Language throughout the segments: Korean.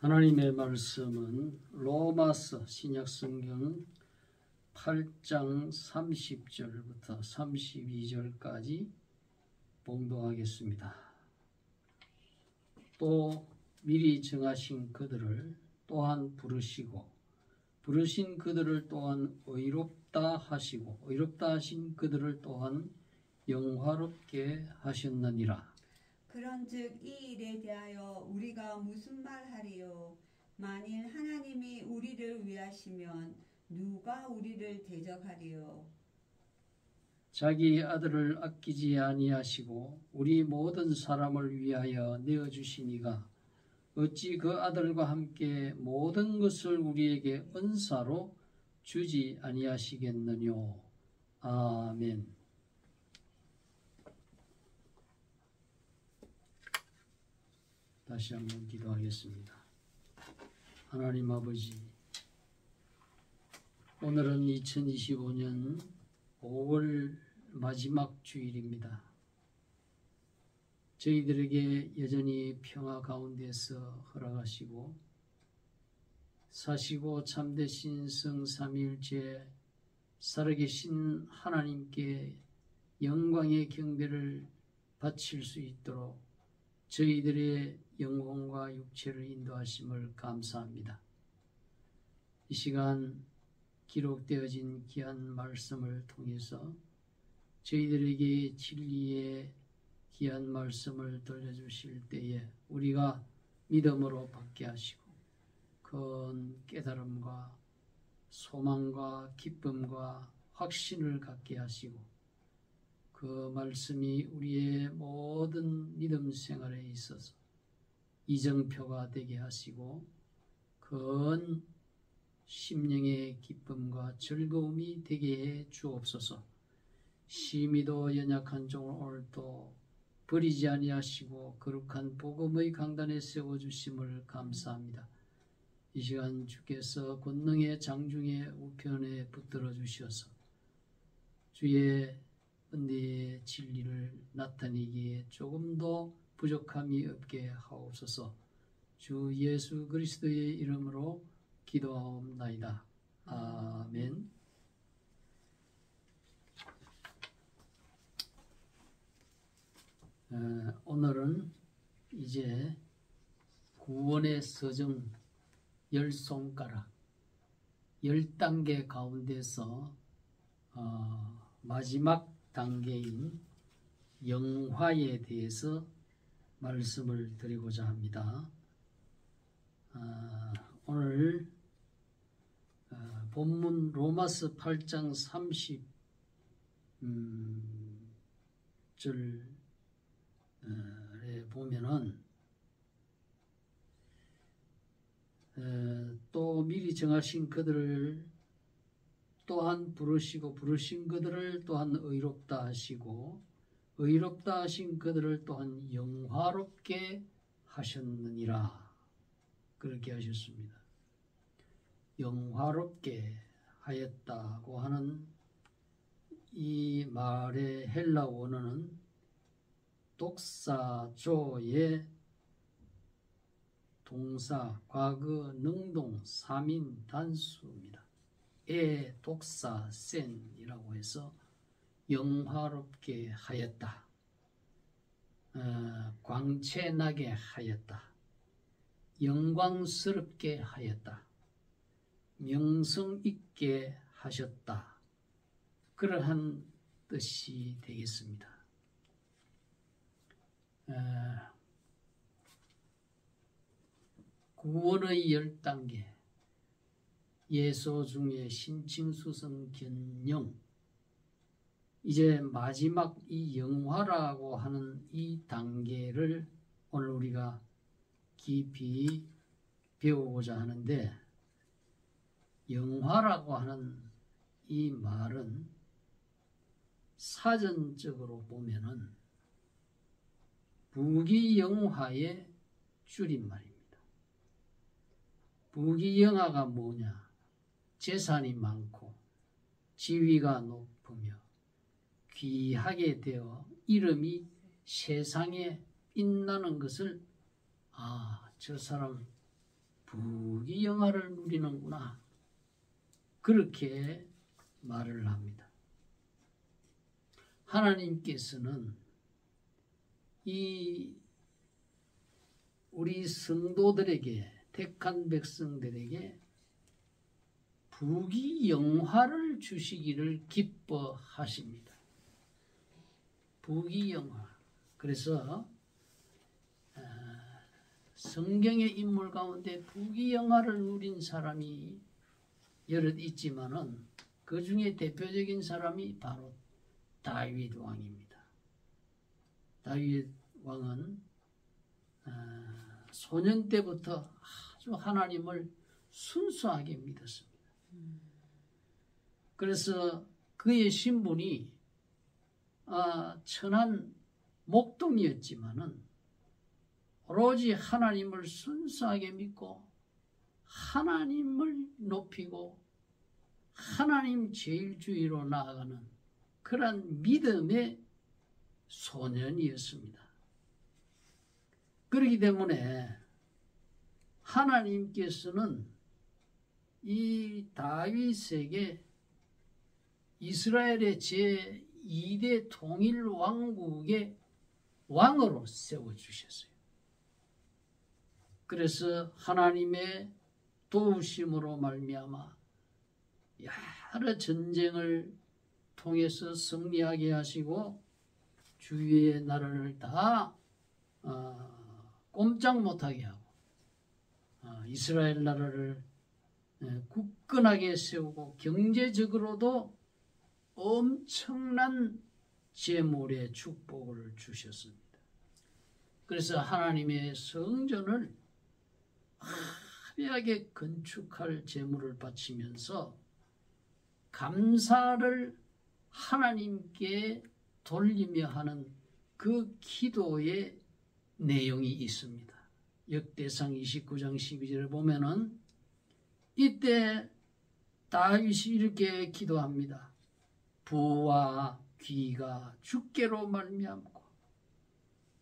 하나님의 말씀은 로마서 신약성경 8장 30절부터 32절까지 봉독하겠습니다. 또 미리 정하신 그들을 또한 부르시고 부르신 그들을 또한 의롭다 하시고 의롭다 하신 그들을 또한 영화롭게 하셨느니라. 그런즉 이 일에 대하여 우리가 무슨 말하리요? 만일 하나님이 우리를 위하시면 누가 우리를 대적하리요? 자기 아들을 아끼지 아니하시고 우리 모든 사람을 위하여 내어주시니가 어찌 그 아들과 함께 모든 것을 우리에게 은사로 주지 아니하시겠느뇨. 아멘. 다시 한번 기도하겠습니다. 하나님 아버지, 오늘은 2025년 5월 마지막 주일입니다. 저희들에게 여전히 평화 가운데서 허락하시고 사시고 참되신 성삼위일체 살아계신 하나님께 영광의 경배를 바칠 수 있도록 저희들의 영혼과 육체를 인도하심을 감사합니다. 이 시간 기록되어진 귀한 말씀을 통해서 저희들에게 진리의 귀한 말씀을 들려주실 때에 우리가 믿음으로 받게 하시고 큰 깨달음과 소망과 기쁨과 확신을 갖게 하시고 그 말씀이 우리의 모든 믿음 생활에 있어서 이정표가 되게 하시고 큰 심령의 기쁨과 즐거움이 되게 해 주옵소서. 심히도 연약한 종을 오늘도 버리지 아니하시고 거룩한 복음의 강단에 세워주심을 감사합니다. 이 시간 주께서 권능의 장중의 우편에 붙들어 주셔서 주의 은혜의 진리를 나타내기에 조금도 부족함이 없게 하옵소서. 주 예수 그리스도의 이름으로 기도하옵나이다. 아멘. 오늘은 이제 구원의 서정 10손가락 10단계 가운데서 마지막 단계인 영화에 대해서 말씀을 드리고자 합니다. 오늘 본문 로마서 8장 30절에 보면은 또 미리 정하신 그들을 또한 부르시고 부르신 그들을 또한 의롭다 하시고 의롭다 하신 그들을 또한 영화롭게 하셨느니라. 그렇게 하셨습니다. 영화롭게 하였다고 하는 이 말의 헬라 원어는 독사조의 동사 과거 능동 3인 단수입니다. 에 독사 센이라고 해서 영화롭게 하였다. 광채나게 하였다. 영광스럽게 하였다. 명성 있게 하셨다. 그러한 뜻이 되겠습니다. 구원의 10단계 예소 중에 신칭수성 견영 이제 마지막 이 영화라고 하는 이 단계를 오늘 우리가 깊이 배우고자 하는데 영화라고 하는 이 말은 사전적으로 보면은 부귀영화의 줄임말입니다. 부귀영화가 뭐냐? 재산이 많고 지위가 높으며 귀하게 되어 이름이 세상에 빛나는 것을 저 사람 부귀영화를 누리는구나. 그렇게 말을 합니다. 하나님께서는 이 우리 성도들에게, 택한 백성들에게 부귀영화를 주시기를 기뻐하십니다. 부귀영화. 그래서 성경의 인물 가운데 부귀영화를 누린 사람이 여럿 있지만은 그 중에 대표적인 사람이 바로 다윗 왕입니다. 다윗 왕은 소년 때부터 아주 하나님을 순수하게 믿었습니다. 그래서 그의 신분이 천한 목동이었지만은 오로지 하나님을 순수하게 믿고 하나님을 높이고 하나님 제일주의로 나아가는 그런 믿음의 소년이었습니다. 그렇기 때문에 하나님께서는 이 다윗에게 이스라엘의 제2대 통일 왕국의 왕으로 세워주셨어요. 그래서 하나님의 도우심으로 말미암아 여러 전쟁을 통해서 승리하게 하시고 주위의 나라를 다 꼼짝 못하게 하고 이스라엘 나라를 굳건하게 세우고 경제적으로도 엄청난 재물의 축복을 주셨습니다. 그래서 하나님의 성전을 화려하게 건축할 재물을 바치면서 감사를 하나님께 돌리며 하는 그 기도의 내용이 있습니다. 역대상 29장 12절을 보면은 이때 다윗이 이렇게 기도합니다. 부와 귀가 주께로 말미암고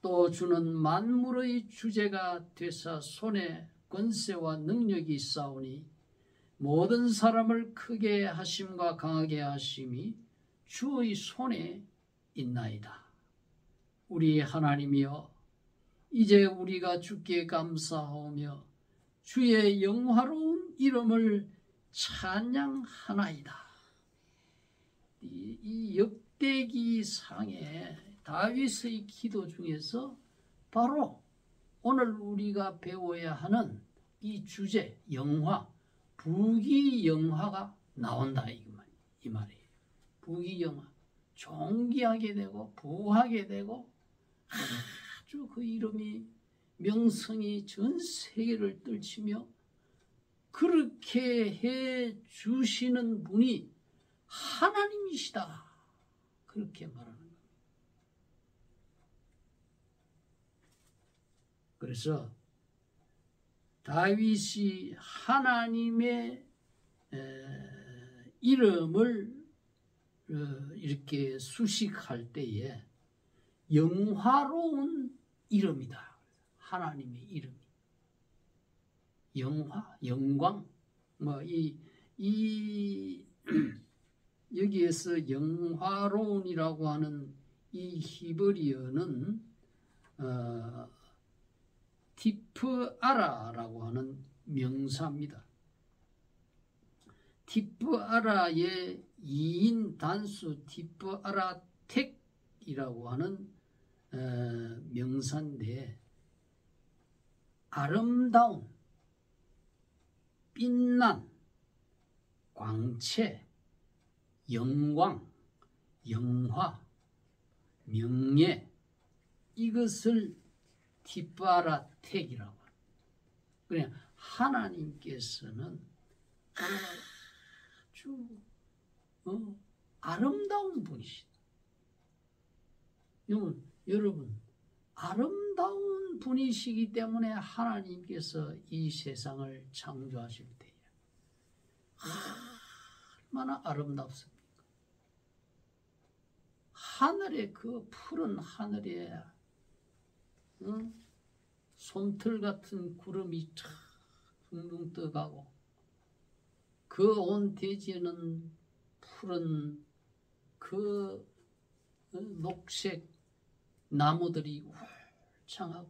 또 주는 만물의 주제가 되사 손에 권세와 능력이 있사오니 모든 사람을 크게 하심과 강하게 하심이 주의 손에 있나이다. 우리 하나님이여, 이제 우리가 주께 감사하오며 주의 영화로운 이름을 찬양하나이다. 이 역대기 상의 다윗의 기도 중에서 바로 오늘 우리가 배워야 하는 이 주제, 영화, 부귀영화가 나온다 이 말이에요. 부귀영화, 존귀하게 되고 부하게 되고 아주 그 이름이 명성이 전 세계를 떨치며 그렇게 해 주시는 분이 하나님이시다. 그렇게 말하는 겁니다. 그래서 다윗이 하나님의 이름을 이렇게 수식할 때에 영화로운 이름이다. 하나님의 이름이. 영화, 영광, 여기에서 영화로운이라고 하는 이 히브리어는 티프아라라고 하는 명사입니다. 티프아라의 2인 단수 티프아라텍이라고 하는 명사인데 아름다운, 빛난, 광채, 영광, 영화, 명예, 이것을 티프아라텍이라고 합니다. 그냥 하나님께서는 아주 아름다운 분이시다. 여러분, 아름다운 분이시기 때문에 하나님께서 이 세상을 창조하실 때에 얼마나 아름답습니까? 하늘에 그 푸른 하늘에 솜털 같은 구름이 쫙 둥둥 떠가고 그 온 대지에는 푸른 그 녹색 나무들이 울창하고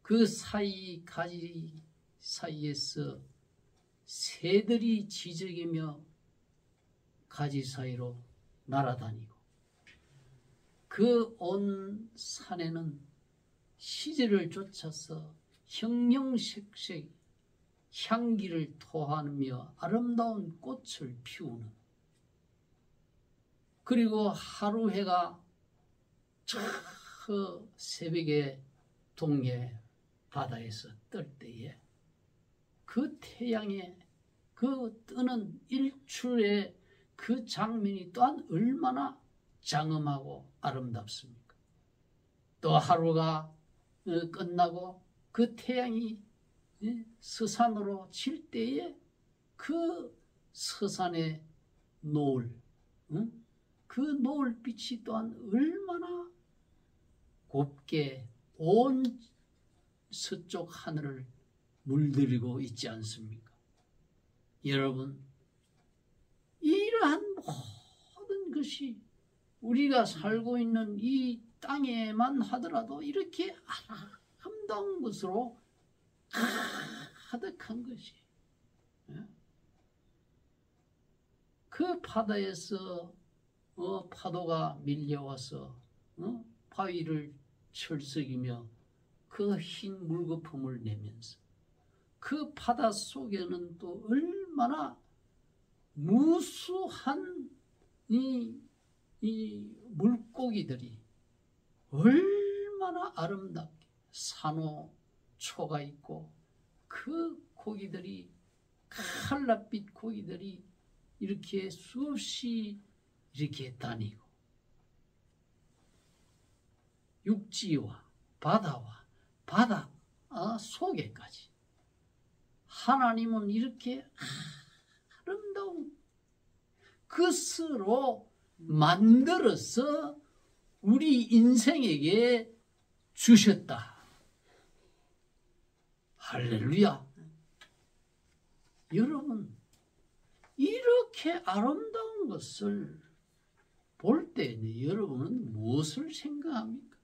그 사이 가지 사이에서 새들이 지저귀며 가지 사이로 날아다니고 그 온 산에는 시제를 쫓아서 형형색색 향기를 토하며 아름다운 꽃을 피우는 그리고 하루 해가 저 새벽에 동해 바다에서 뜰 때에 그 태양의 그 뜨는 일출의 그 장면이 또한 얼마나 장엄하고 아름답습니까? 또 하루가 끝나고 그 태양이 서산으로 칠 때에 그 서산의 노을, 그 노을빛이 또한 얼마나 곱게 온 서쪽 하늘을 물들이고 있지 않습니까? 여러분, 이러한 모든 것이 우리가 살고 있는 이 땅에만 하더라도 이렇게 아름다운 것으로 가득한 것이 그 바다에서 파도가 밀려와서 바위를 철썩이며 그 흰 물거품을 내면서 그 바다 속에는 또 얼마나 무수한 이 물고기들이 얼마나 아름답게 산호초가 있고 그 고기들이 칼라빛 고기들이 이렇게 수없이 이렇게 다니고 육지와 바다와 바다 속에까지 하나님은 이렇게 아름다운 것으로 만들어서 우리 인생에게 주셨다. 할렐루야. 여러분, 이렇게 아름다운 것을 볼 때 여러분은 무엇을 생각합니까?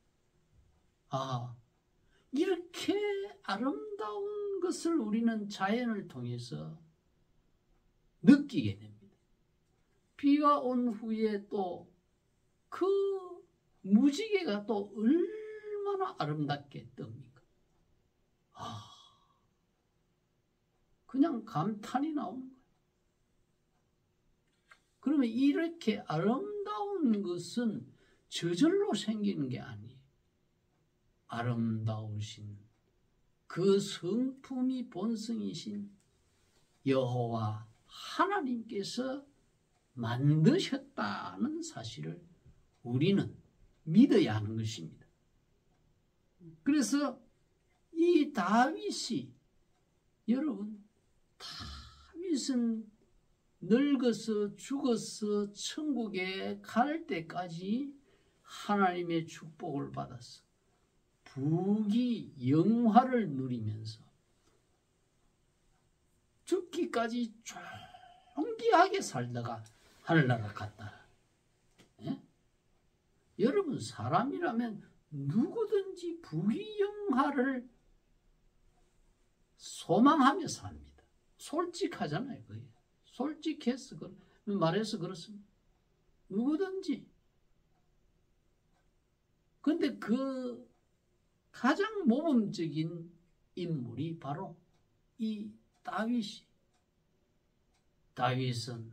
이렇게 아름다운 것을 우리는 자연을 통해서 느끼게 됩니다. 비가 온 후에 또 그 무지개가 또 얼마나 아름답게 뜹니까? 그냥 감탄이 나오는 거예요. 그러면 이렇게 아름다운 것은 저절로 생기는 게 아니에요. 아름다우신 그 성품이 본성이신 여호와 하나님께서 만드셨다는 사실을 우리는 믿어야 하는 것입니다. 그래서 이 다윗이 여러분 다윗은 늙어서 죽어서 천국에 갈 때까지 하나님의 축복을 받았어. 부귀 영화를 누리면서 죽기까지 존귀하게 살다가 하늘나라 갔다. 예? 여러분 사람이라면 누구든지 부귀 영화를 소망하며 삽니다. 솔직하잖아요. 그게. 솔직해서 말해서 그렇습니다. 누구든지. 근데 그 가장 모범적인 인물이 바로 이 다윗이. 다윗은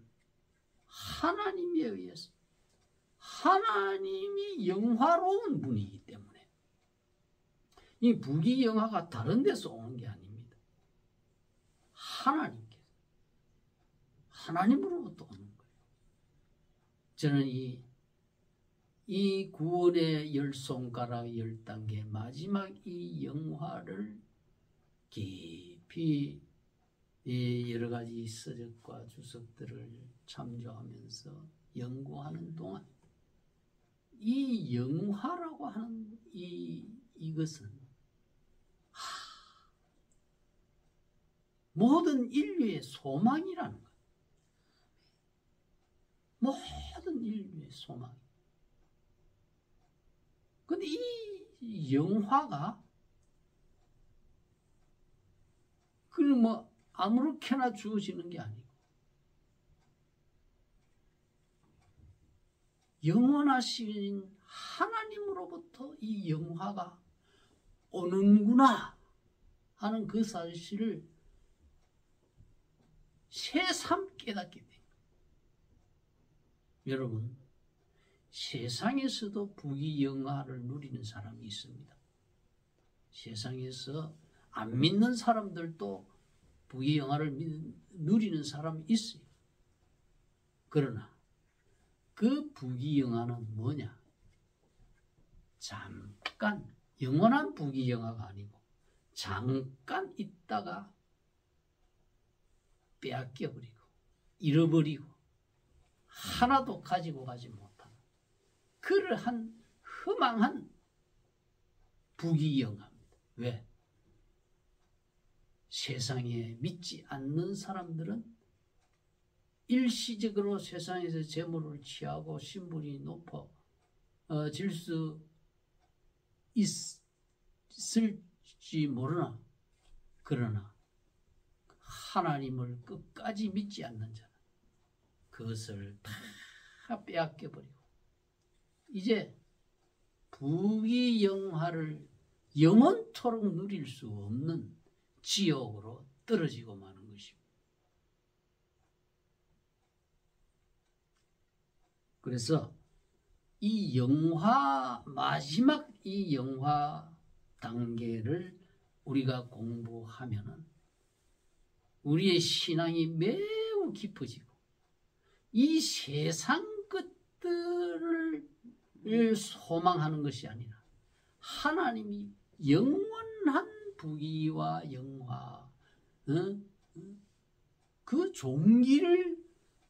하나님에 의해서 하나님이 영화로운 분이기 때문에 이 부귀영화가 다른 데서 오는 게 아닙니다. 하나님께서 하나님으로부터 오는 거예요. 저는 이 구원의 10손가락 10단계 마지막 이 영화를 깊이 여러 가지 서적과 주석들을 참조하면서 연구하는 동안 이 영화라고 하는 이것은 모든 인류의 소망이라는 거예요. 모든 인류의 소망. 근데 이 영화가 그건 뭐 아무렇게나 주어지는 게 아니고 영원하신 하나님으로부터 이 영화가 오는구나 하는 그 사실을 새삼 깨닫게 됩니다. 여러분, 세상에서도 부귀영화를 누리는 사람이 있습니다. 세상에서 안 믿는 사람들도 부귀영화를 누리는 사람이 있어요. 그러나 그 부귀영화는 뭐냐? 잠깐, 영원한 부귀영화가 아니고 잠깐 있다가 빼앗겨버리고 잃어버리고 하나도 가지고 가지 못하는 그러한 허망한 부귀영화입니다. 왜? 세상에 믿지 않는 사람들은 일시적으로 세상에서 재물을 취하고 신분이 높아질 수 있을지 모르나 그러나 하나님을 끝까지 믿지 않는 자는 그것을 다 빼앗겨버리고 이제 부귀영화를 영원토록 누릴 수 없는 지옥으로 떨어지고 마는 것입니다. 그래서 이 영화 마지막 이 영화 단계를 우리가 공부하면은 우리의 신앙이 매우 깊어지고 이 세상 것들을 소망하는 것이 아니라 하나님이 영원한 부귀와 영화 그 종기를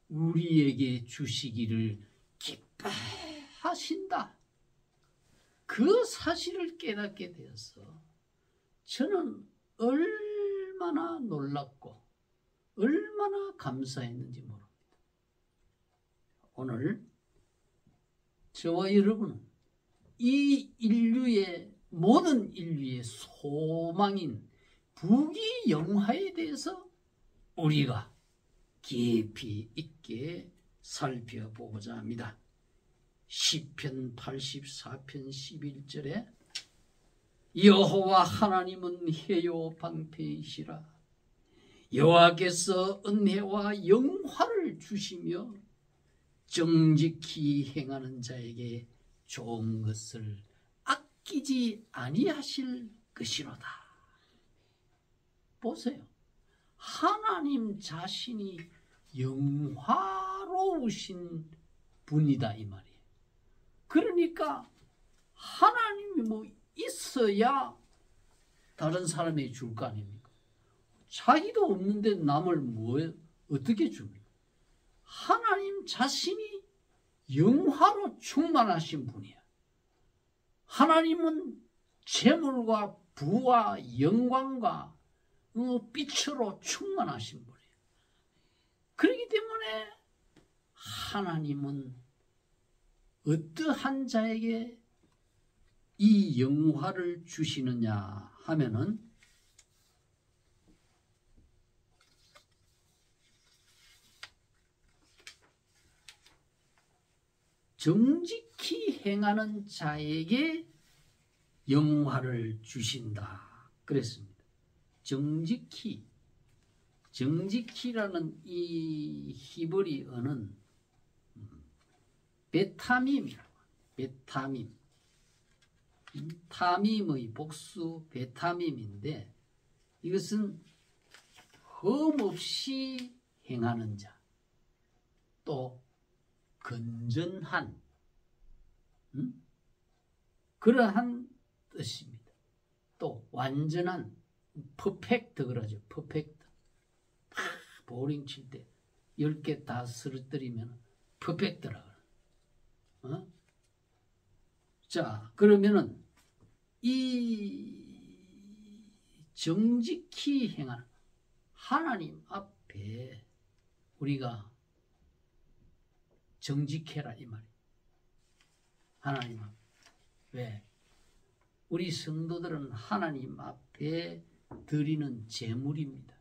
우리에게 주시기를 기뻐하신다. 그 사실을 깨닫게 되어서 저는 얼마나 놀랍고 얼마나 감사했는지 모릅니다. 오늘 저와 여러분은 이 인류의 모든 인류의 소망인 부귀영화에 대해서 우리가 깊이 있게 살펴보고자 합니다. 시편 84편 11절에 여호와 하나님은 해요 방패이시라. 여호와께서 은혜와 영화를 주시며 정직히 행하는 자에게 좋은 것을 아끼지 아니하실 것이로다. 보세요. 하나님 자신이 영화로우신 분이다 이 말이에요. 그러니까 하나님이 뭐 있어야 다른 사람에게 줄 거 아닙니까? 자기도 없는데 남을 어떻게 줍니까? 하나님 자신이 영화로 충만하신 분이야. 하나님은 재물과 부와 영광과 빛으로 충만하신 분이에요. 그렇기 때문에 하나님은 어떠한 자에게 이 영화를 주시느냐 하면은 정직히 행하는 자에게 영화를 주신다 그랬습니다. 정직히라는 이 히브리어는 베타밈이라고. 베타밈. 타밈의 복수 베타밈인데 이것은 흠없이 행하는 자, 또 건전한 그러한 뜻입니다. 또 완전한 퍼펙트 그러죠. 퍼펙트. 보링 칠 때 10개 다 쓰러뜨리면 퍼펙트라 그래. 자, 그러면은 이 정직히 행하는 하나님 앞에 우리가 정직해라 이 말이에요. 하나님 앞에. 왜? 우리 성도들은 하나님 앞에 드리는 제물입니다.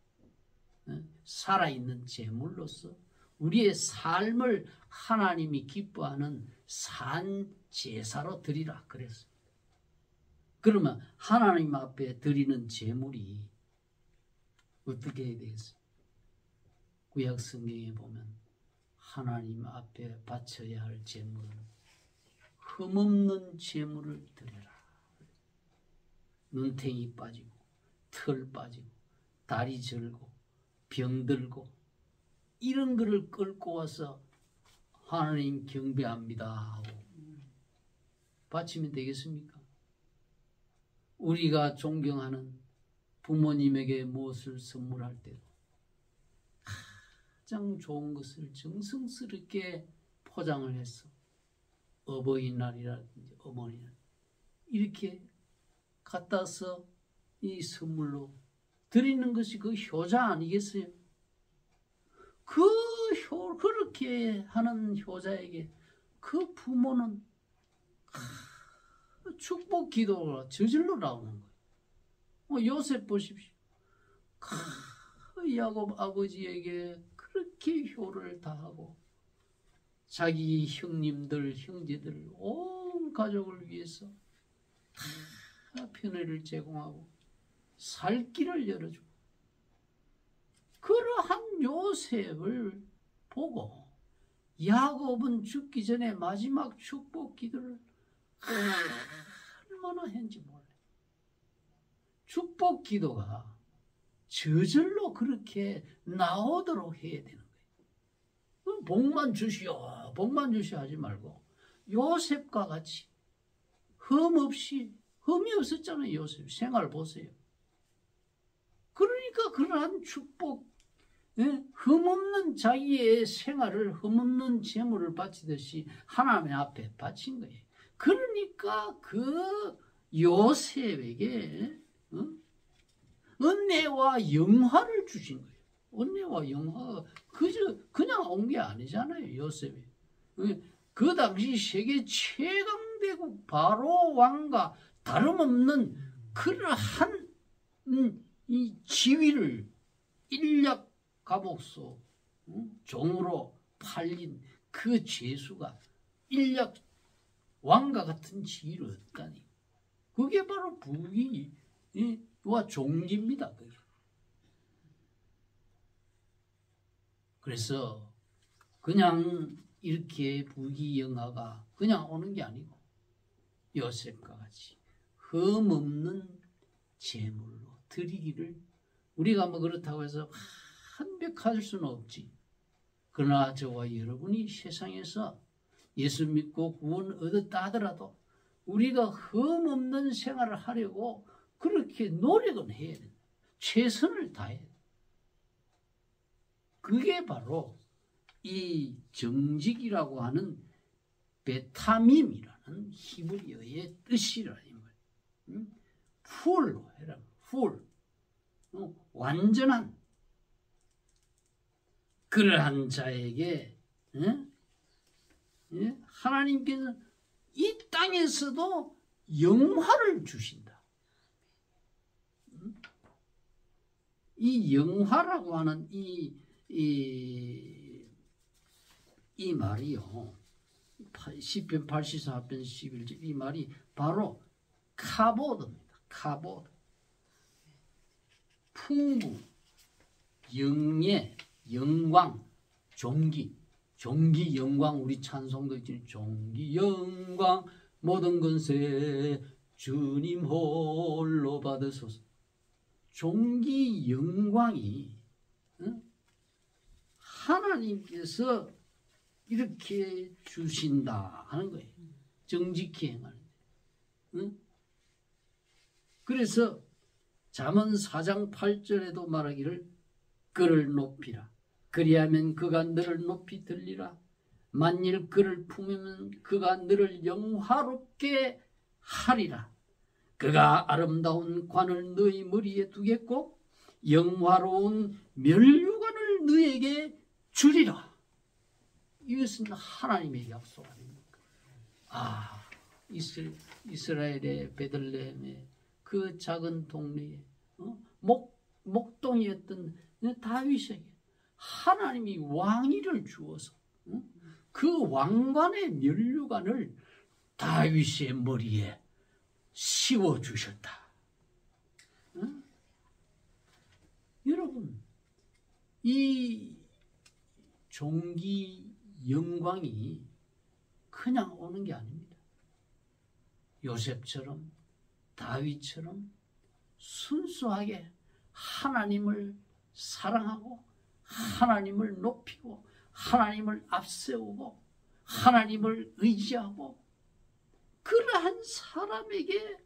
살아있는 제물로서 우리의 삶을 하나님이 기뻐하는 산 제사로 드리라 그랬습니다. 그러면 하나님 앞에 드리는 제물이 어떻게 해야 되겠어요? 구약 성경에 보면 하나님 앞에 바쳐야 할 제물은 흠없는 제물을 드려라. 눈탱이 빠지고 털 빠지고 다리 절고 병들고 이런 거를 끌고 와서 하나님 경배합니다 하고 바치면 되겠습니까? 우리가 존경하는 부모님에게 무엇을 선물할 때도 가장 좋은 것을 정성스럽게 포장을 해서 어버이날이라든지 어머니날 이렇게 갖다서 이 선물로 드리는 것이 그 효자 아니겠어요? 그렇게 하는 효자에게 그 부모는 축복 기도가 저절로 나오는 거예요. 요셉 보십시오. 야곱 아버지에게 그렇게 효를 다하고 자기 형님들, 형제들, 온 가족을 위해서 다 편애를 제공하고 살 길을 열어주고 그러한 요셉을 보고 야곱은 죽기 전에 마지막 축복 기도를 얼마나 했는지 몰라요. 축복 기도가 저절로 그렇게 나오도록 해야 되는 거예요. 복만 주시오, 복만 주시오 하지 말고 요셉과 같이 흠이 없었잖아요. 요셉 생활 보세요. 그러니까 그러한 축복, 흠없는 자기의 생활을 흠없는 제물을 바치듯이 하나님 앞에 바친 거예요. 그러니까 그 요셉에게 은혜와 영화를 주신 거예요. 은혜와 영화가 그냥 온 게 아니잖아요. 요셉이. 그 당시 세계 최강대국 바로 왕과 다름없는 그러한 이 지위를 인력 감옥소 종으로 팔린 그 죄수가 인력 왕과 같은 지위를 얻다니. 그게 바로 부귀와 종기입니다. 그래서 그냥 이렇게 부귀영화가 그냥 오는 게 아니고 요셉과 같이 흠없는 제물로 드리기를 우리가 뭐 그렇다고 해서 완벽할 수는 없지. 그러나 저와 여러분이 세상에서 예수 믿고 구원 얻었다 하더라도 우리가 흠없는 생활을 하려고 그렇게 노력은 해야 된다. 최선을 다해야 된다. 그게 바로 이 정직이라고 하는 베타밈이라는 히브리어의 뜻이라는 거예요. 풀로 해라. 풀. 완전한 그러한 자에게 하나님께서 이 땅에서도 영화를 주신다. 이 영화라고 하는 이 말이요. 시편 84편 11절 이 말이 바로 카보드입니다. 카보드. 풍부, 영예, 영광, 종기, 영광 우리 찬송도 있지. 종기, 영광, 모든 권세 주님 홀로 받으소서. 종기, 영광이 하나님께서 이렇게 주신다 하는 거예요. 정직히 행하는. 그래서 잠언 4장 8절에도 말하기를 그를 높이라. 그리하면 그가 너를 높이 들리라. 만일 그를 품으면 그가 너를 영화롭게 하리라. 그가 아름다운 관을 너희 머리에 두겠고 영화로운 면류관을 너에게 주리라. 이것은 하나님의 약속 아닙니까? 이스라엘의 베들레헴의 그 작은 동네에 목동이었던 다윗에게 하나님이 왕위를 주어서 그 왕관의 면류관을 다윗의 머리에 씌워주셨다. 여러분, 이 종기 영광이 그냥 오는 게 아닙니다. 요셉처럼 다윗처럼 순수하게 하나님을 사랑하고 하나님을 높이고 하나님을 앞세우고 하나님을 의지하고 그러한 사람에게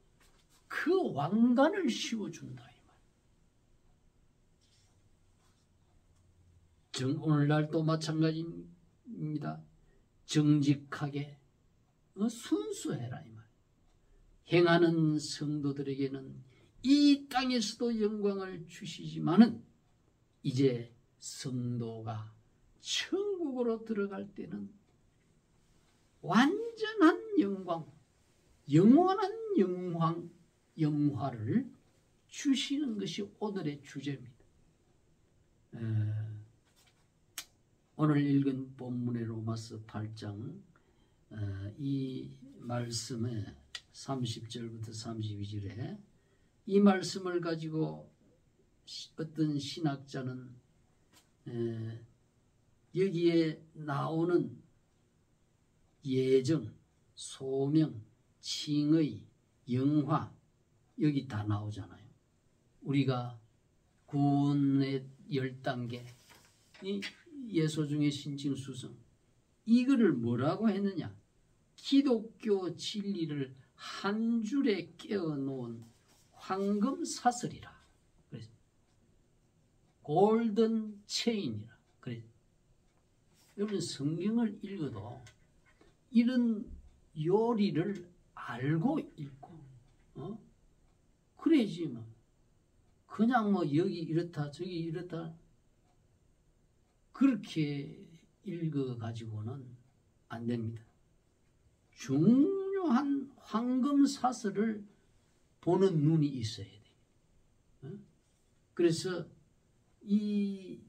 그 왕관을 씌워준다. 오늘날도 마찬가지입니다. 정직하게 순수해라 이 말. 행하는 성도들에게는 이 땅에서도 영광을 주시지만은 이제 성도가 천국으로 들어갈 때는 완전한 영광, 영원한 영화를 주시는 것이 오늘의 주제입니다. 오늘 읽은 본문의 로마서 8장 이 말씀에 30절부터 32절에 이 말씀을 가지고 어떤 신학자는 여기에 나오는 예정, 소명, 칭의, 영화 여기 다 나오잖아요. 우리가 구원의 10단계 예소 중에 신칭수성 이거를 뭐라고 했느냐? 기독교 진리를 한 줄에 깨어놓은 황금 사슬이라. 그래서 골든 체인이라. 그래서 여러분 성경을 읽어도 이런 요리를 알고 읽고 그래야지 뭐 그냥 뭐 여기 이렇다 저기 이렇다 그렇게 읽어가지고는 안 됩니다. 중요한 황금 사슬을 보는 눈이 있어야 돼요. 그래서 이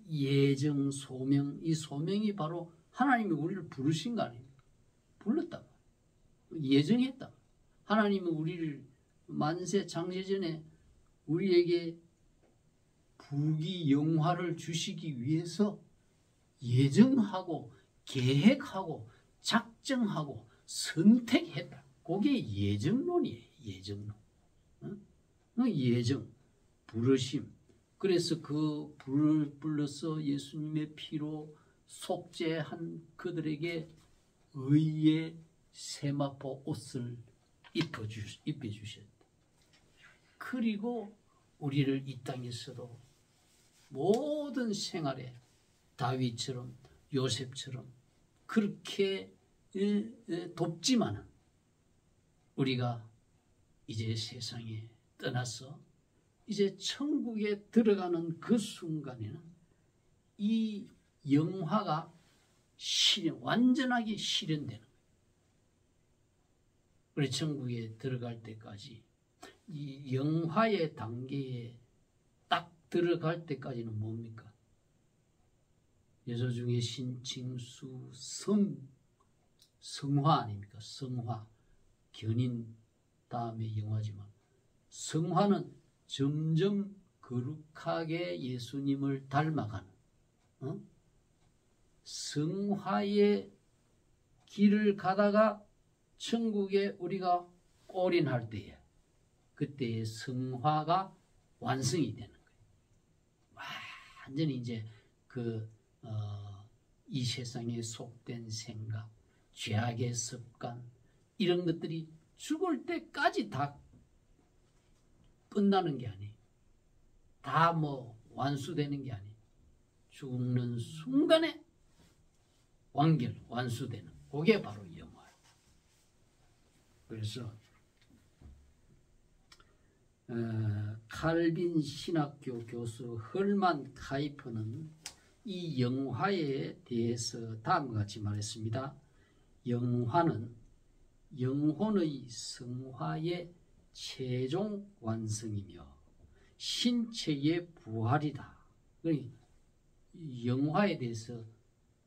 예정, 소명, 이 소명이 바로 하나님이 우리를 부르신 거 아닙니까? 불렀다. 예정했다. 하나님은 우리를 만세 창세전에 우리에게 부귀 영화를 주시기 위해서 예정하고 계획하고 작정하고 선택했다. 그게 예정론이에요. 예정론. 예정, 부르심. 그래서 그 불을 불러서 예수님의 피로 속죄한 그들에게 의의 세마포 옷을 입혀주셨다. 그리고 우리를 이 땅에서도 모든 생활에 다윗처럼 요셉처럼 그렇게 돕지만은 우리가 이제 세상에 떠나서 이제 천국에 들어가는 그 순간에는 이 영화가 완전하게 실현되는 거예요. 우리 천국에 들어갈 때까지 이 영화의 단계에 딱 들어갈 때까지는 뭡니까? 예수 중에 신칭수 성화 아닙니까? 성화 견인 다음에 영화지만 성화는 점점 거룩하게 예수님을 닮아가는 성화의 길을 가다가 천국에 우리가 올인할 때에 그때의 성화가 완성이 되는 거예요. 완전히 이제 이 세상에 속된 생각, 죄악의 습관 이런 것들이 죽을 때까지 다 끝나는 게 아니에요. 다 뭐 완수되는 게 아니에요. 죽는 순간에 완수되는 그게 바로 영화예요. 그래서 칼빈 신학교 교수 헐만 카이퍼는 이 영화에 대해서 다음과 같이 말했습니다. 영화는 영혼의 성화의 최종 완성이며 신체의 부활이다. 영화에 대해서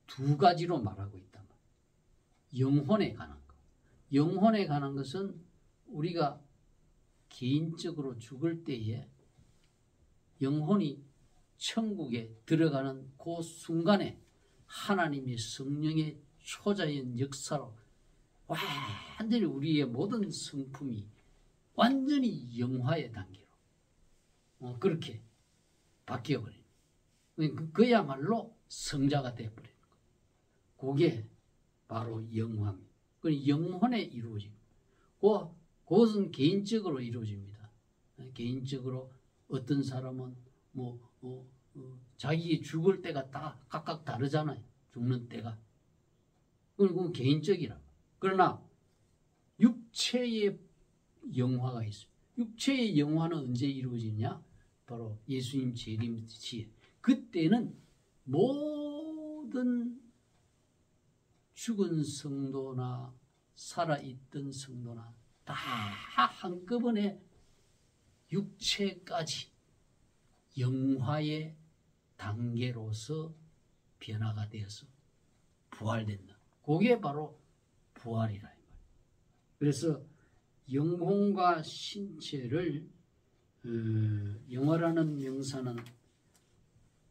두 가지로 말하고 있단 말이에요. 영혼에 관한 것. 영혼에 관한 것은 우리가 개인적으로 죽을 때에 영혼이 천국에 들어가는 그 순간에 하나님의 성령의 초자연 역사로 완전히 우리의 모든 성품이 완전히 영화의 단계로 그렇게 바뀌어버립니다. 그야말로 성자가 되어버리는 거예요. 그게 바로 영화입니다. 영혼에 이루어집니다. 그것은 개인적으로 이루어집니다. 개인적으로 어떤 사람은 자기 죽을 때가 다 각각 다르잖아요. 죽는 때가. 그건 개인적이라. 그러나 육체의 영화가 있습니다. 육체의 영화는 언제 이루어지냐? 바로 예수님 재림 시에. 그때는 모든 죽은 성도나 살아있던 성도나 다 한꺼번에 육체까지 영화의 단계로서 변화가 되어서 부활된다. 그게 바로 부활이라. 그래서 영혼과 신체를 영화라는 명사는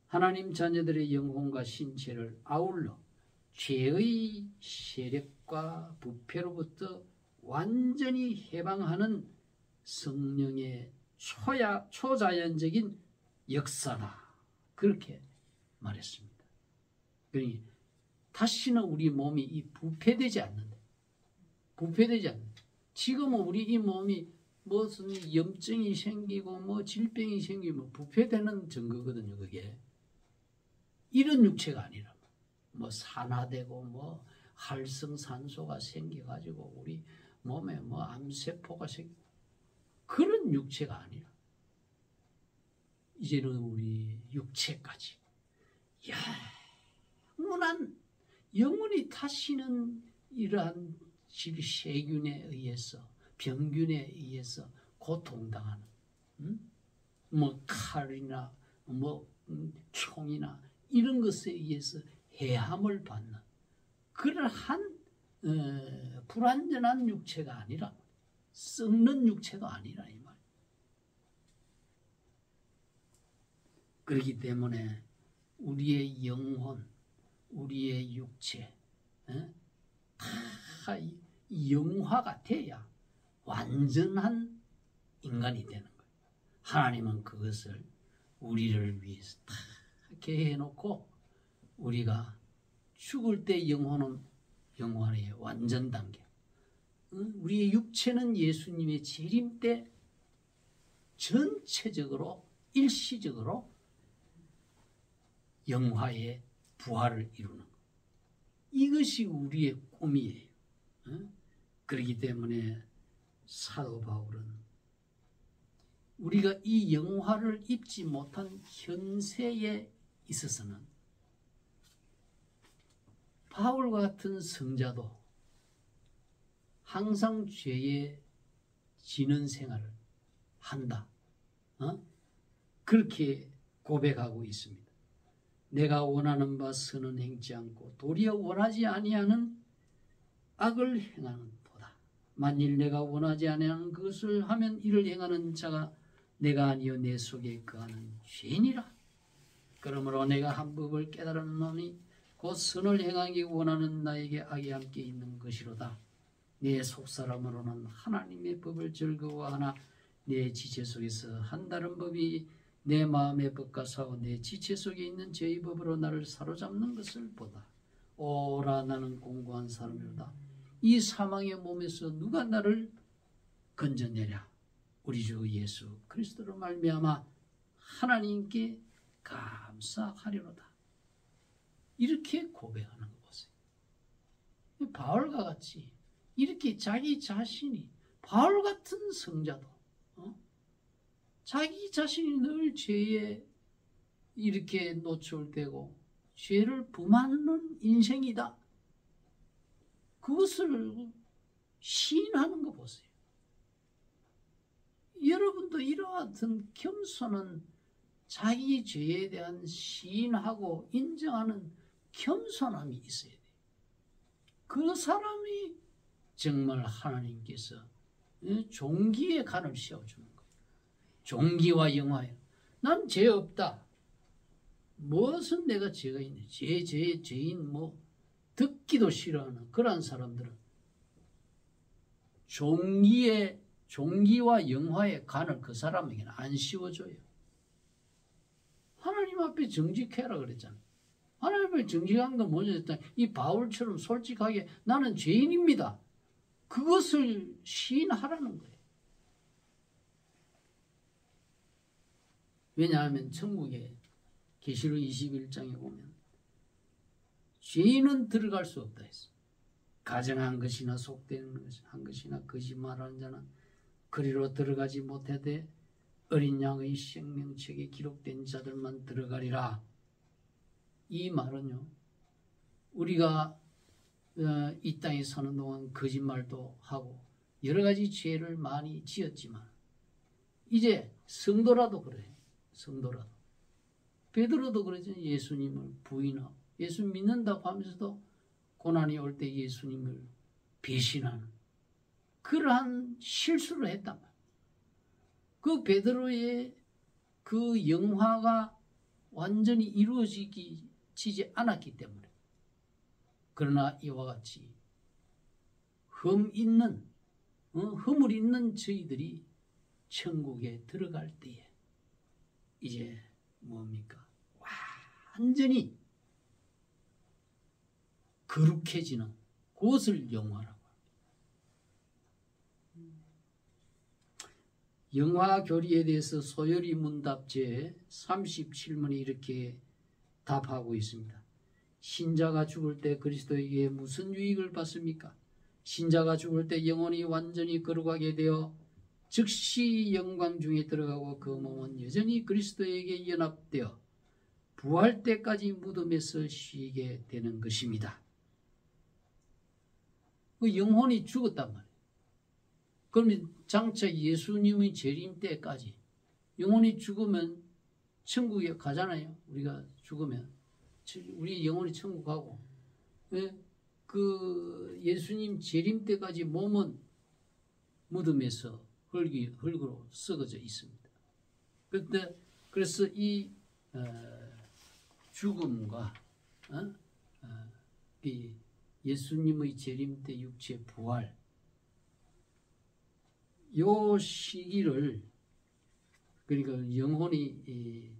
하나님 자녀들의 영혼과 신체를 아울러 죄의 세력과 부패로부터 완전히 해방하는 성령의 초자연적인 역사다. 그렇게 말했습니다. 그러니 다시는 우리 몸이 부패되지 않는다. 부패되지 않는다. 지금은 우리 이 몸이 무슨 염증이 생기고 질병이 생기면 부패되는 증거거든요. 그게 이런 육체가 아니라 산화되고 활성산소가 생겨가지고 우리 몸에 암세포가 생기고 그런 육체가 아니라 이제는 우리 육체까지 영원히 다시는 이러한 세균에 의해서 병균에 의해서 고통당하는 칼이나 총이나 이런 것에 의해서 해함을 받는 그러한 불완전한 육체가 아니라 썩는 육체가 아니라 이 말. 그렇기 때문에 우리의 영혼, 우리의 육체 다 영화가 돼야 완전한 인간이 되는 거예요. 하나님은 그것을 우리를 위해서 다 이렇게 해놓고 우리가 죽을 때 영혼은 영혼의 완전 단계. 우리의 육체는 예수님의 재림 때 전체적으로 일시적으로 영화의 부활을 이루는 것. 이것이 우리의 꿈이에요. 그렇기 때문에 사도 바울은 우리가 이 영화를 입지 못한 현세에 있어서는 바울과 같은 성자도 항상 죄에 지는 생활을 한다. 그렇게 고백하고 있습니다. 내가 원하는 바 선은 행치 않고 도리어 원하지 아니하는 악을 행하는 도다. 만일 내가 원하지 아니하는 그것을 하면 이를 행하는 자가 내가 아니요 내 속에 거하는 죄인이라. 그러므로 내가 한 법을 깨달았노니 곧 선을 행하기 원하는 나에게 악이 함께 있는 것이로다. 내 속사람으로는 하나님의 법을 즐거워하나 내 지체 속에서 한 다른 법이 내 마음의 법과 싸워 내 지체 속에 있는 죄의 법으로 나를 사로잡는 것을 보다. 오라 나는 공고한 사람이로다. 이 사망의 몸에서 누가 나를 건져내랴. 우리 주 예수 그리스도로 말미암아 하나님께 감사하리로다. 이렇게 고백하는 거 보세요. 바울과 같이 이렇게 자기 자신이 바울 같은 성자도 자기 자신이 늘 죄에 이렇게 노출되고 죄를 범하는 인생이다. 그것을 시인하는 거 보세요. 여러분도 이와 같은 겸손한 자기 죄에 대한 시인하고 인정하는 겸손함이 있어야 돼요. 그 사람이 정말 하나님께서 종기의 간을 씌워주는 거예요. 종기와 영화예요. 난 죄 없다. 무엇은 내가 죄가 있네. 죄인 뭐 듣기도 싫어하는 그러한 사람들은 종기와 영화의 간을 그 사람에게는 안 씌워줘요. 하나님 앞에 정직해라 그랬잖아요. 하나님 앞에 정직한 건 뭐냐? 이 바울처럼 솔직하게 나는 죄인입니다. 그것을 시인하라는 거예요. 왜냐하면 천국에 계시록 21장에 보면 죄인은 들어갈 수 없다 했어. 가정한 것이나 속되는 한 것이나 거짓말하는 자는 그리로 들어가지 못하되 어린 양의 생명책에 기록된 자들만 들어가리라. 이 말은요, 우리가 이 땅에 사는 동안 거짓말도 하고 여러 가지 죄를 많이 지었지만 이제 성도라도 그래. 성도라도. 베드로도 그러죠. 예수님을 부인하고 예수 믿는다고 하면서도 고난이 올 때 예수님을 배신하는 그러한 실수를 했단 말이에요. 그 베드로의 그 영화가 완전히 이루어지지 않았기 때문에. 그러나 이와 같이 흠을 있는 저희들이 천국에 들어갈 때에 이제 뭡니까? 완전히 거룩해지는 그것을 영화라고 합니다. 영화 교리에 대해서 소요리 문답제 37문이 이렇게 답하고 있습니다. 신자가 죽을 때 그리스도에게 무슨 유익을 받습니까? 신자가 죽을 때 영혼이 완전히 거룩하게 되어 즉시 영광 중에 들어가고 그 몸은 여전히 그리스도에게 연합되어 부활 때까지 무덤에서 쉬게 되는 것입니다. 그 영혼이 죽었단 말이에요. 그러면 장차 예수님의 재림 때까지 영혼이 죽으면 천국에 가잖아요. 우리가 죽으면 우리 영혼이 천국 가고, 그 예수님 재림 때까지 몸은 무덤에서 흙으로 썩어져 있습니다. 그래서 이 죽음과 이 예수님의 재림 때 육체 부활, 요 시기를, 그러니까 영혼이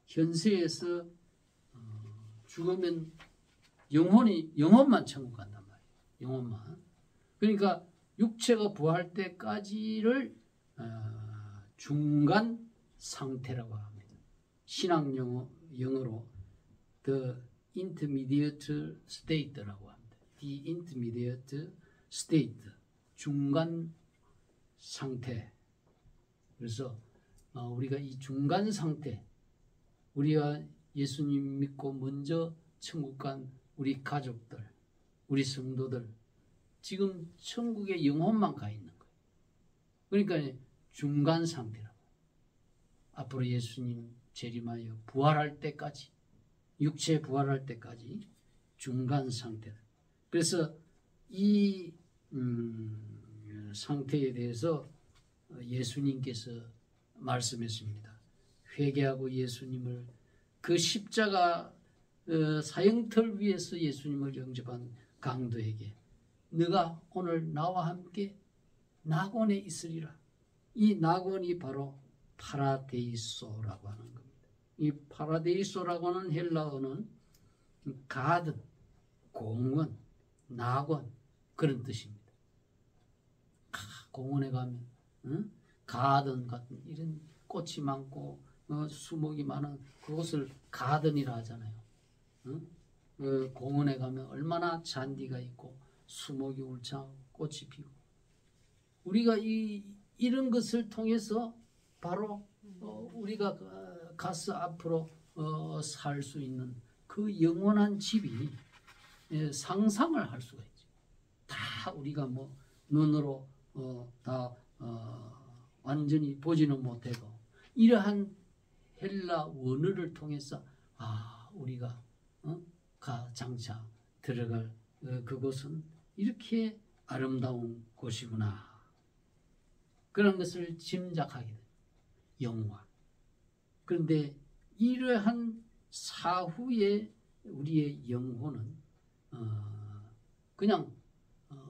현세에서 죽으면 영혼만 천국 간단 말이에요. 영혼만. 그러니까 육체가 부활 때까지를 중간 상태라고 합니다. 신학 영어로 the intermediate state라고 합니다. the intermediate state, 중간 상태. 그래서 우리가 이 중간 상태, 우리가 예수님 믿고 먼저 천국 간 우리 가족들, 우리 성도들, 지금 천국에 영혼만 가 있는 거예요. 그러니까 중간 상태라고. 앞으로 예수님 재림하여 부활할 때까지, 육체 부활할 때까지 중간 상태. 그래서 이 상태에 대해서 예수님께서 말씀했습니다. 회개하고 예수님을 그 십자가 사형틀 위에서 예수님을 영접한 강도에게 너가 오늘 나와 함께 낙원에 있으리라. 이 낙원이 바로 파라데이소라고 하는 겁니다. 이 파라데이소라고 하는 헬라어는 가든, 공원, 낙원 그런 뜻입니다. 공원에 가면 가든 같은 이런 꽃이 많고 수목이 많은 그곳을 가든이라 하잖아요. 공원에 가면 얼마나 잔디가 있고 수목이 울창하고 꽃이 피고, 우리가 이 이런 것을 통해서 바로 우리가 가서 앞으로 살 수 있는 그 영원한 집이 상상을 할 수가 있죠. 다 우리가 뭐 눈으로 다 완전히 보지는 못해도 이러한 헬라 원어를 통해서 우리가 장차 들어갈 그곳은 이렇게 아름다운 곳이구나. 그런 것을 짐작하게 됩니다. 영화. 그런데 이러한 사후에 우리의 영혼은 그냥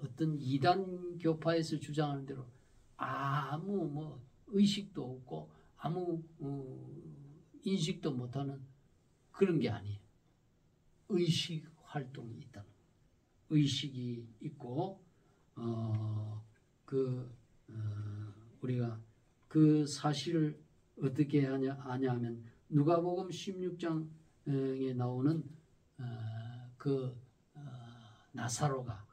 어떤 이단 교파에서 주장하는 대로 아무 뭐 의식도 없고 아무 인식도 못하는 그런 게 아니에요. 의식 활동이 있다는 거예요. 의식이 있고 우리가 그 사실을 어떻게 아냐하면 누가복음 16장에 나오는 나사로가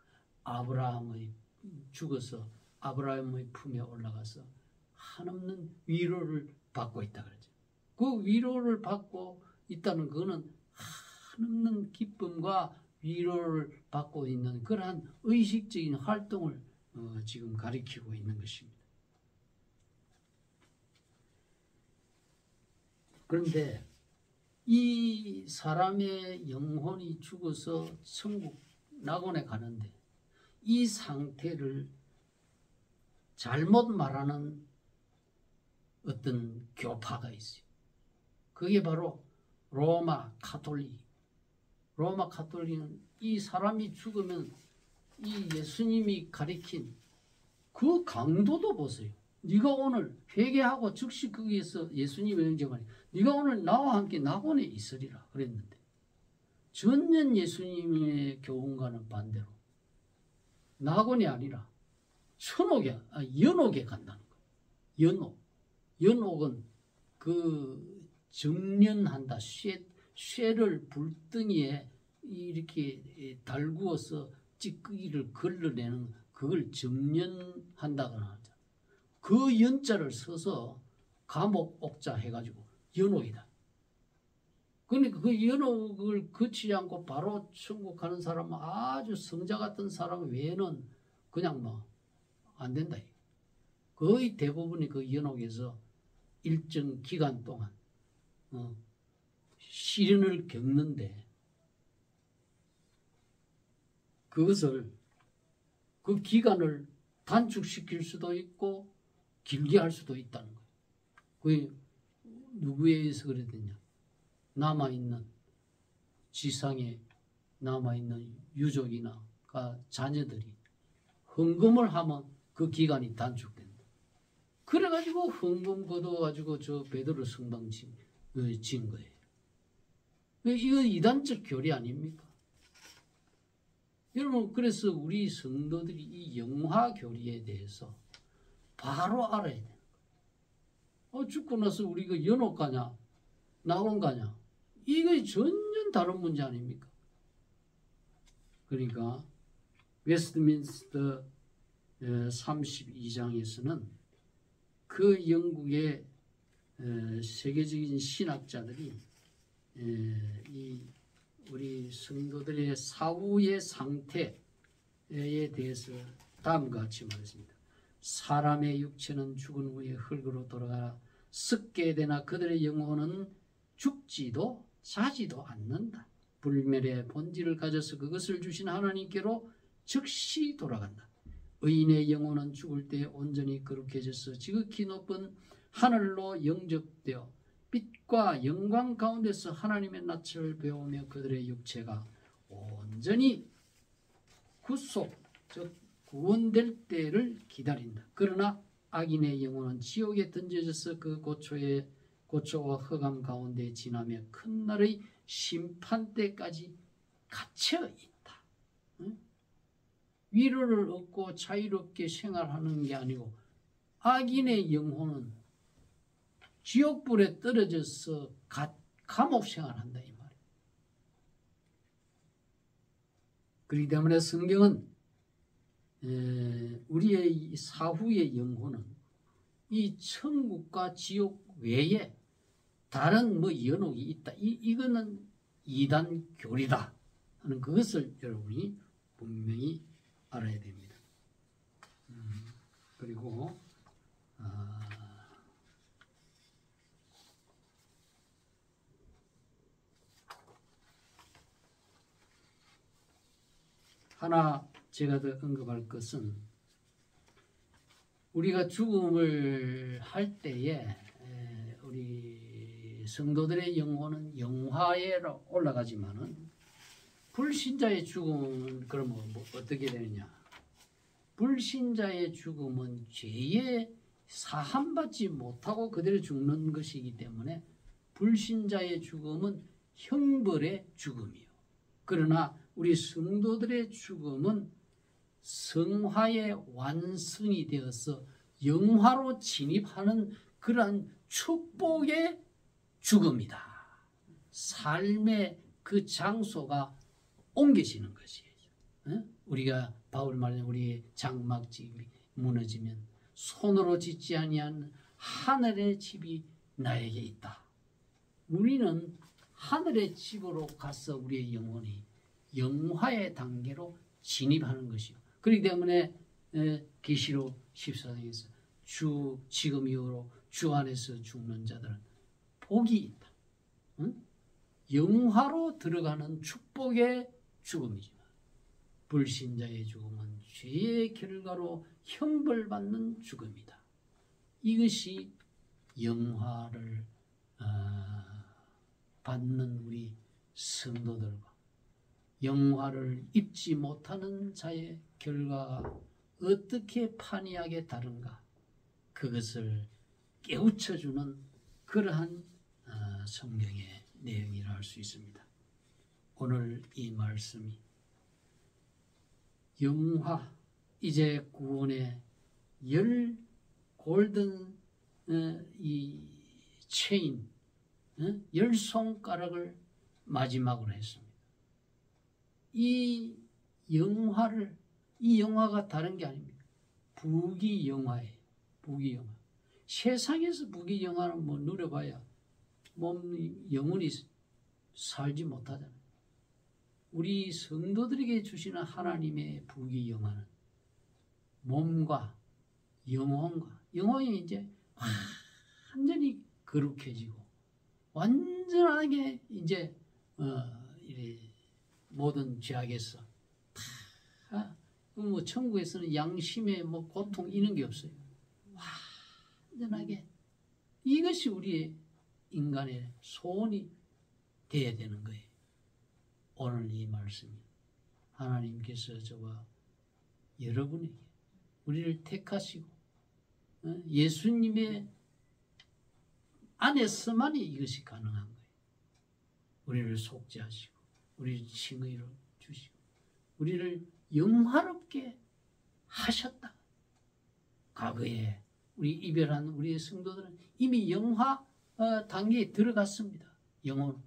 아브라함의 죽어서 아브라함의 품에 올라가서 한없는 위로를 받고 있다 그러죠. 그 위로를 받고 있다는 그거는 한없는 기쁨과 위로를 받고 있는 그러한 의식적인 활동을 지금 가리키고 있는 것입니다. 그런데 이 사람의 영혼이 죽어서 천국 낙원에 가는데 이 상태를 잘못 말하는 어떤 교파가 있어요. 그게 바로 로마 카톨릭. 로마 카톨릭은 이 사람이 죽으면 이 예수님이 가리킨 그 강도도 보세요. 네가 오늘 회개하고 즉시 거기에서 예수님의 영접하니 네가 오늘 나와 함께 낙원에 있으리라 그랬는데 전년 예수님의 교훈과는 반대로 낙원이 아니라 연옥에 간다는 거예요. 연옥은 그 정련한다. 쇠를 불등이에 이렇게 달구어서 찌꺼기를 걸러내는 그걸 정련한다거나 하죠. 그 연자를 써서 감옥 옥자 해가지고 연옥이다. 그러니까 그 연옥을 거치지 않고 바로 천국 가는 사람은 아주 성자 같은 사람 외에는 그냥 뭐 안 된다. 거의 대부분이 그 연옥에서 일정 기간 동안 시련을 겪는데 그것을 그 기간을 단축시킬 수도 있고 길게 할 수도 있다는 거예요. 그게 누구에 의해서 그랬느냐. 남아있는 지상에 남아있는 유족이나 자녀들이 헌금을 하면 그 기간이 단축된다. 그래가지고 헌금 거둬가지고 저 베드로 성당 진 거예요. 이거 이단적 교리 아닙니까? 여러분, 그래서 우리 성도들이 이 영화 교리에 대해서 바로 알아야 되는 거예요. 죽고 나서 우리가 연옥 가냐, 낙원 가냐, 이거 전혀 다른 문제 아닙니까? 그러니까 웨스트민스터 32장에서는 그 영국의 세계적인 신학자들이 우리 성도들의 사후의 상태에 대해서 다음과 같이 말했습니다. 사람의 육체는 죽은 후에 흙으로 돌아가 썩게 되나 그들의 영혼은 죽지도 자지도 않는다. 불멸의 본질을 가져서 그것을 주신 하나님께로 즉시 돌아간다. 의인의 영혼은 죽을 때 온전히 거룩해져서 지극히 높은 하늘로 영접되어 빛과 영광 가운데서 하나님의 낯을 배우며 그들의 육체가 온전히 구속, 즉 구원될 때를 기다린다. 그러나 악인의 영혼은 지옥에 던져져서 그 고초와 흑암 가운데 지나며 큰 날의 심판 때까지 갇혀 있다. 위로를 얻고 자유롭게 생활하는 게 아니고 악인의 영혼은 지옥불에 떨어져서 감옥 생활한다 이 말이에요. 그렇기 때문에 성경은 우리의 사후의 영혼은 이 천국과 지옥 외에 다른 뭐 연옥이 있다. 이거는 이단 교리다 하는 그것을 여러분이 분명히 알아야 됩니다. 그리고 하나 제가 더 언급할 것은 우리가 죽음을 할 때에 우리 성도들의 영혼은 영화에 올라가지만은 불신자의 죽음은 그러면 뭐 어떻게 되느냐? 불신자의 죽음은 죄에 사함받지 못하고 그대로 죽는 것이기 때문에 불신자의 죽음은 형벌의 죽음이요. 그러나 우리 성도들의 죽음은 성화의 완성이 되어서 영화로 진입하는 그러한 축복의 죽음이다. 삶의 그 장소가 옮겨지는 것이에요. 우리가 바울 말에 우리의 장막집이 무너지면 손으로 짓지 아니한 하늘의 집이 나에게 있다. 우리는 하늘의 집으로 가서 우리의 영혼이 영화의 단계로 진입하는 것이요. 그렇기 때문에 계시록 14장에서 지금 이후로 주 안에서 죽는 자들은 복이 있다. 영화로 들어가는 축복의 죽음이지만 불신자의 죽음은 죄의 결과로 형벌받는 죽음이다. 이것이 영화를 받는 우리 성도들과 영화를 입지 못하는 자의 결과가 어떻게 판이하게 다른가, 그것을 깨우쳐주는 그러한 성경의 내용이라 할 수 있습니다. 오늘 이 말씀이 영화, 이제 구원의 10골든 이 체인, 10손가락을 마지막으로 했습니다. 이 영화가 다른 게 아닙니다. 부귀영화예요. 부귀영화. 세상에서 부귀영화는 뭐 누려봐야 영혼이 살지 못하잖아요. 우리 성도들에게 주시는 하나님의 부귀영화는 몸과 영혼이 이제 완전히 거룩해지고 완전하게 이제 모든 죄악에서 다 뭐 천국에서는 양심의 뭐 고통 이런 게 없어요. 완전하게 이것이 우리의 인간의 소원이 돼야 되는 거예요. 오늘 이 말씀이 하나님께서 저와 여러분에게 우리를 택하시고 예수님의 안에서만이 이것이 가능한 거예요. 우리를 속죄하시고 우리를 칭의로 주시고 우리를 영화롭게 하셨다. 과거에 우리 이별한 우리의 성도들은 이미 영화 단계에 들어갔습니다. 영혼.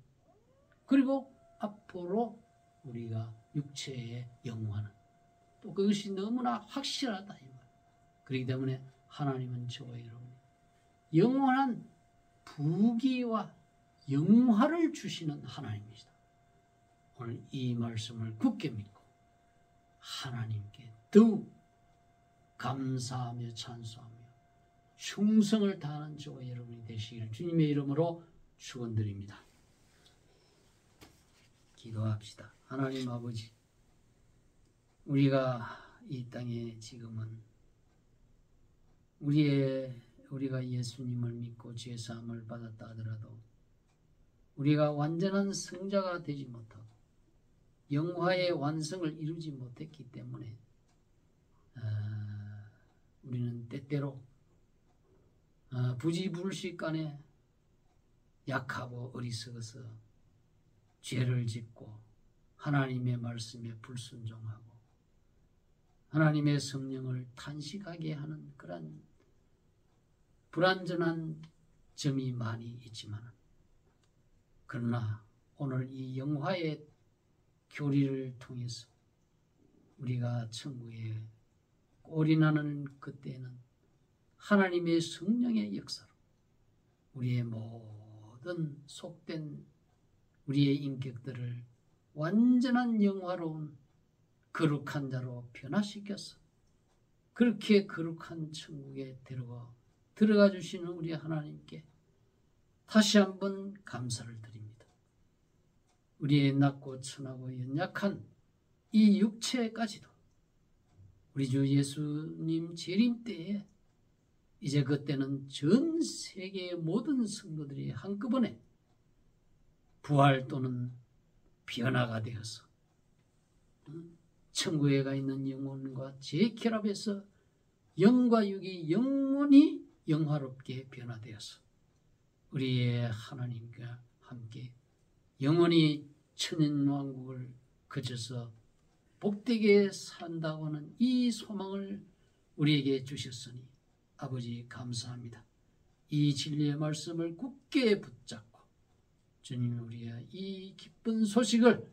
그리고 앞으로 우리가 육체의 영화는 또 그것이 너무나 확실하다. 그렇기 때문에 하나님은 저와 여러분 영원한 부귀와 영화를 주시는 하나님이시다. 오늘 이 말씀을 굳게 믿고 하나님께 더욱 감사하며 찬송하며 충성을 다하는 저와 여러분이 되시기를 주님의 이름으로 축원드립니다. 기도합시다. 하나님 아버지, 우리가 이 땅에 지금은 우리가 예수님을 믿고 죄사함을 받았다 하더라도 우리가 완전한 성자가 되지 못하고 영화의 완성을 이루지 못했기 때문에 우리는 때때로 부지불식간에 약하고 어리석어서 죄를 짓고 하나님의 말씀에 불순종하고 하나님의 성령을 탄식하게 하는 그런 불완전한 점이 많이 있지만 그러나 오늘 이 영화의 교리를 통해서 우리가 천국에 꼴이 나는 그때는 하나님의 성령의 역사로 우리의 모든 속된 우리의 인격들을 완전한 영화로운 거룩한 자로 변화시켜서 그렇게 거룩한 천국에 들어가 주시는 우리 하나님께 다시 한번 감사를 드립니다. 우리의 낮고 천하고 연약한 이 육체까지도 우리 주 예수님 재림 때에 이제 그때는 전 세계의 모든 성도들이 한꺼번에 부활 또는 변화가 되어서 천국에 가 있는 영혼과 재결합해서 영과 육이 영원히 영화롭게 변화되어서 우리의 하나님과 함께 영원히 천년왕국을 거쳐서 복되게 산다고 하는 이 소망을 우리에게 주셨으니 아버지 감사합니다. 이 진리의 말씀을 굳게 붙잡고 주님 우리의 이 기쁜 소식을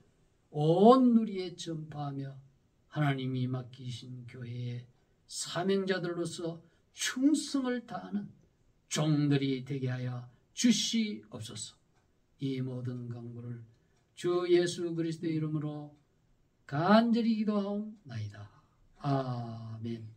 온 누리에 전파하며 하나님이 맡기신 교회의 사명자들로서 충성을 다하는 종들이 되게 하여 주시옵소서. 이 모든 간구를 주 예수 그리스도의 이름으로 간절히 기도하옵나이다. 아멘.